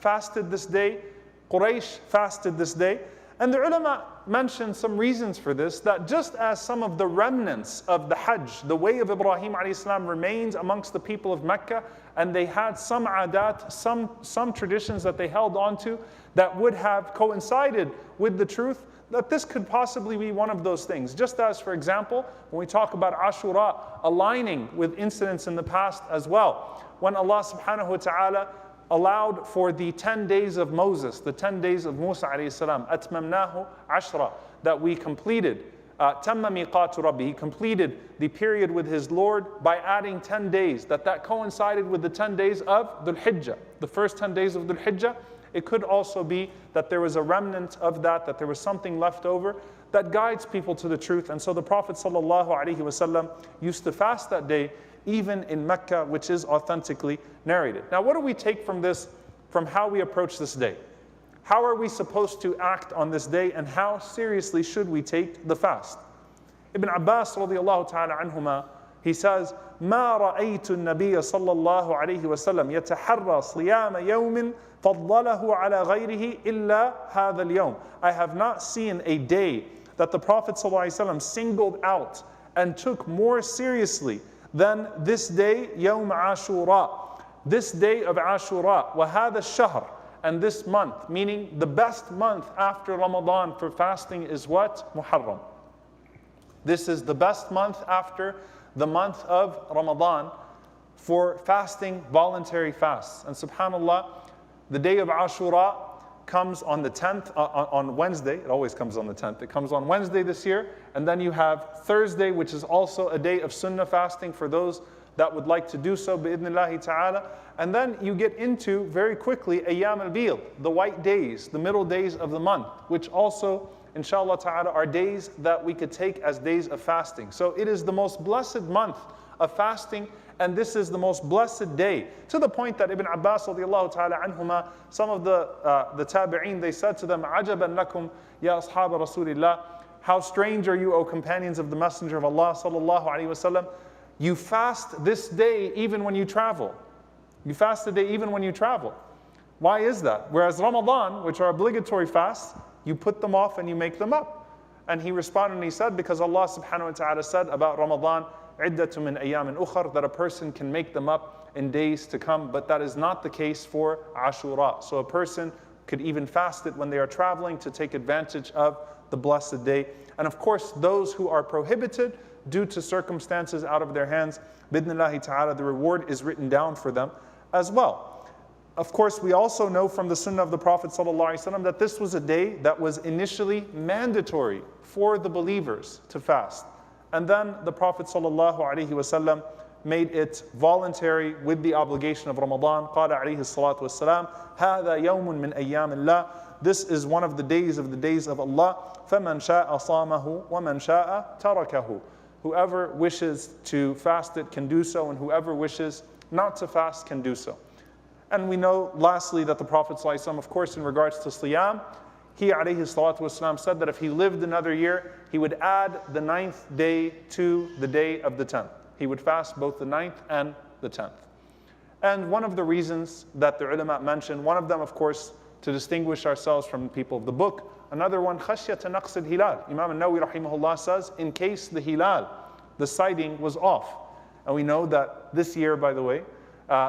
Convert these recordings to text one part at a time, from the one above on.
fasted this day, Quraysh fasted this day. And the ulama mentioned some reasons for this, that just as some of the remnants of the Hajj, the way of Ibrahim a.s. remains amongst the people of Mecca, and they had some adat, some traditions that they held onto that would have coincided with the truth, that this could possibly be one of those things. Just as, for example, when we talk about Ashura, aligning with incidents in the past as well, when Allah subhanahu wa ta'ala allowed for the 10 days of Moses, the 10 days of Musa alayhi salam, atmamnahu ashra, that we completed. Tamma miqatu rabbi, he completed the period with his Lord by adding 10 days, that coincided with the 10 days of Dhul Hijjah, the first 10 days of Dhul Hijjah. It could also be that there was a remnant of that there was something left over that guides people to the truth. And so the Prophet ﷺ used to fast that day, even in Mecca, which is authentically narrated. Now, what do we take from this, from how we approach this day? How are we supposed to act on this day, and how seriously should we take the fast? Ibn Abbas radiallahu ta'ala anhuma, he says, ما رأيت النبي صلى الله عليه وسلم يتحرى صيام يوم فضله على غيره إلا هذا اليوم. I have not seen a day that the Prophet ﷺ singled out and took more seriously than this day, يوم عاشوراء, this day of Ashura, وهذا الشهر, and this month, meaning the best month after Ramadan for fasting is what? Muharram. This is the best month after the month of Ramadan for fasting, voluntary fasts. And subhanAllah, the day of Ashura comes on the 10th, on Wednesday. It always comes on the 10th. It comes on Wednesday this year. And then you have Thursday, which is also a day of sunnah fasting for those that would like to do so, bi'idhnillahi ta'ala. And then you get into, very quickly, Ayyam al-Bid, the white days, the middle days of the month, which also, inshallah ta'ala, are days that we could take as days of fasting. So it is the most blessed month of fasting, and this is the most blessed day, to the point that Ibn Abbas radiallahu ta'ala anhuma, some of the tabi'een, they said to them, عَجَبًا لَكُمْ يَا أَصْحَابَ رَسُولِ اللَّهِ, how strange are you, O companions of the Messenger of Allah sallallahu alayhi wa sallam, you fast this day even when you travel. You fast the day even when you travel. Why is that? Whereas Ramadan, which are obligatory fasts, you put them off and you make them up. And he responded and he said, because Allah subhanahu wa ta'ala said about Ramadan, عِدَّةٌ مِّنْ أَيَّامٍ أُخَرٍ, that a person can make them up in days to come, but that is not the case for Ashura. So a person could even fast it when they are traveling to take advantage of the blessed day. And of course, those who are prohibited due to circumstances out of their hands, bidnillahi ta'ala, the reward is written down for them as well. Of course, we also know from the sunnah of the Prophet ﷺ that this was a day that was initially mandatory for the believers to fast. And then the Prophet ﷺ made it voluntary with the obligation of Ramadan. قال عليه الصلاة والسلام هذا يوم من أيام الله. This is one of the days of Allah. فَمَنْ شَاءَ صَامَهُ وَمَنْ شَاءَ تَرَكَهُ. Whoever wishes to fast it can do so, and whoever wishes not to fast can do so. And we know, lastly, that the Prophet ﷺ, of course, in regards to Siyam, he alayhi salatu wasalam said that if he lived another year, he would add the 9th day to the day of the 10th. He would fast both the 9th and the 10th. And one of the reasons that the ulama mentioned, one of them, of course, to distinguish ourselves from the people of the book. Another one, khashyata naqsid hilal. Imam al-Nawawi rahimahullah says, in case the hilal, the sighting was off. And we know that this year, by the way,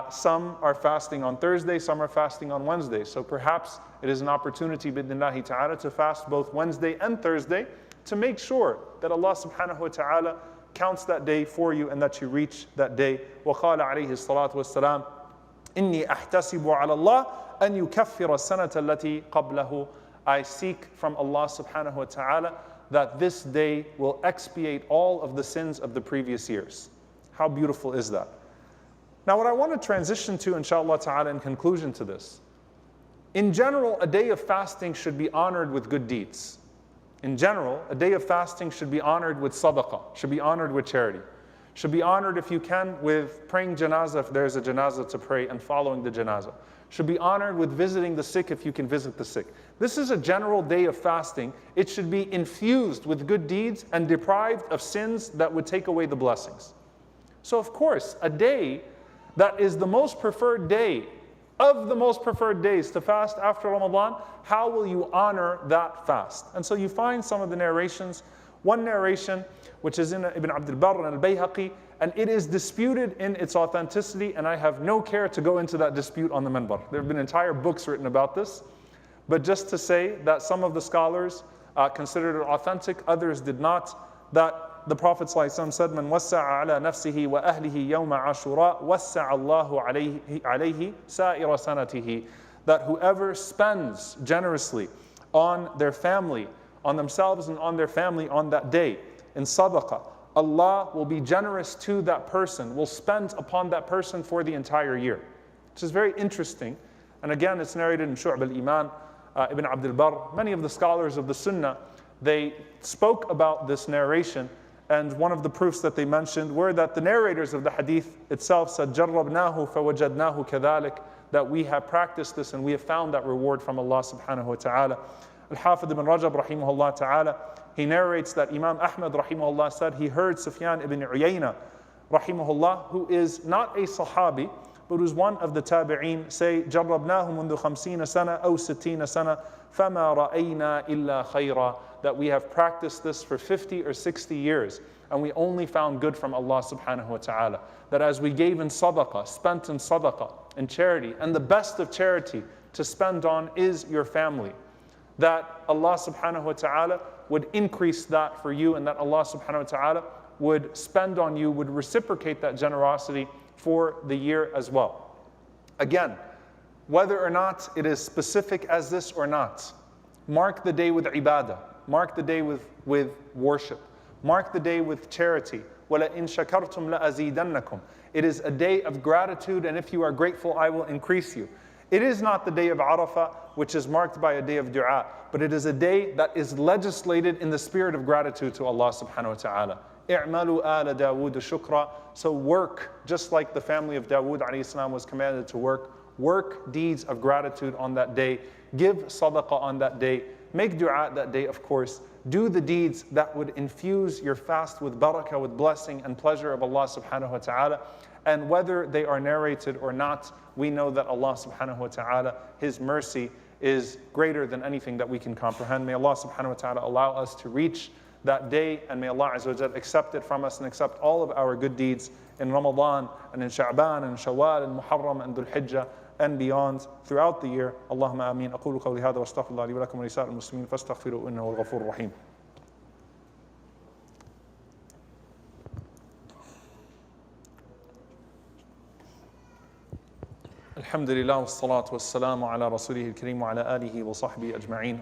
some are fasting on Thursday, some are fasting on Wednesday. So perhaps it is an opportunity, bidnillahi ta'ala, to fast both Wednesday and Thursday to make sure that Allah subhanahu wa ta'ala counts that day for you and that you reach that day. وَقَالَ عَلَيْهِ الصَّلَاةُ وَالسَّلَامُ إِنِّي أَحْتَسِبُ عَلَى اللَّهِ أَنْ يُكَفِّرَ السَّنَةَ الَّتِي قَبْلَهُ. I seek from Allah subhanahu wa ta'ala that this day will expiate all of the sins of the previous years. How beautiful is that? Now what I want to transition to, inshallah ta'ala, in conclusion to this. In general, a day of fasting should be honored with good deeds. In general, a day of fasting should be honored with sadaqah, should be honored with charity. Should be honored, if you can, with praying janazah if there's a janazah to pray and following the janazah. Should be honored with visiting the sick if you can visit the sick. This is a general day of fasting. It should be infused with good deeds and deprived of sins that would take away the blessings. So of course, a day that is the most preferred day of the most preferred days to fast after Ramadan, how will you honor that fast? And so you find some of the narrations. One narration, which is in Ibn Abdul Barr and Al-Bayhaqi, and it is disputed in its authenticity, and I have no care to go into that dispute on the minbar. There have been entire books written about this, but just to say that some of the scholars considered it authentic, others did not, that the Prophet ﷺ said, "Man wassa'a ala nafsihi wa ahlihi yawma ashura, wassa'a Allahu alayhi sa'ira sanatihi." That whoever spends generously on their family, on themselves and on their family on that day, in sadaqah, Allah will be generous to that person, will spend upon that person for the entire year. Which is very interesting. And again, it's narrated in Shu'ab al-Iman, Ibn Abdul Barr. Many of the scholars of the Sunnah, they spoke about this narration. And one of the proofs that they mentioned were that the narrators of the hadith itself said, "Jarrabnahu fawajadnahu kadhalik," that we have practiced this and we have found that reward from Allah subhanahu wa ta'ala. Al-Hafidh ibn Rajab rahimahullah ta'ala, he narrates that Imam Ahmad rahimahullah said he heard Sufyan ibn Uyayna rahimahullah, who is not a Sahabi, but who's one of the Tabi'een, say, "Jarrabnahu mundu 50 sana aw 60 sana, fama ra'ayna illa khayra," that we have practiced this for 50 or 60 years, and we only found good from Allah subhanahu wa ta'ala. That as we gave in sadaqah, spent in sadaqah, in charity, and the best of charity to spend on is your family, that Allah subhanahu wa ta'ala would increase that for you, and that Allah subhanahu wa ta'ala would spend on you, would reciprocate that generosity for the year as well. Again, whether or not it is specific as this or not, mark the day with ibadah, mark the day with worship, mark the day with charity. وَلَئِن شَكَرْتُمْ لَأَزِيدَنَّكُمْ. It is a day of gratitude, and if you are grateful, I will increase you. It is not the day of Arafah, which is marked by a day of dua, but it is a day that is legislated in the spirit of gratitude to Allah subhanahu wa ta'ala. اعملوا آل داود شكرا. So work, just like the family of Dawood alayhi salam was commanded to work. Work deeds of gratitude on that day. Give sadaqah on that day. Make dua that day, of course. Do the deeds that would infuse your fast with barakah, with blessing and pleasure of Allah subhanahu wa ta'ala. And whether they are narrated or not, we know that Allah subhanahu wa ta'ala, His mercy is greater than anything that we can comprehend. May Allah subhanahu wa ta'ala allow us to reach that day, and may Allah Azza wa Jal accept it from us and accept all of our good deeds in Ramadan and in Sha'ban and Shawwal and Muharram and Dhul Hijjah and beyond throughout the year. Allahumma ameen. أقول قولي هذا واستغفر الله لي ولكم ولسائر المسلمين فاستغفروه إنه هو الغفور الرحيم. الحمد لله والصلاة والسلام على رسوله الكريم وعلى آله وصحبه أجمعين.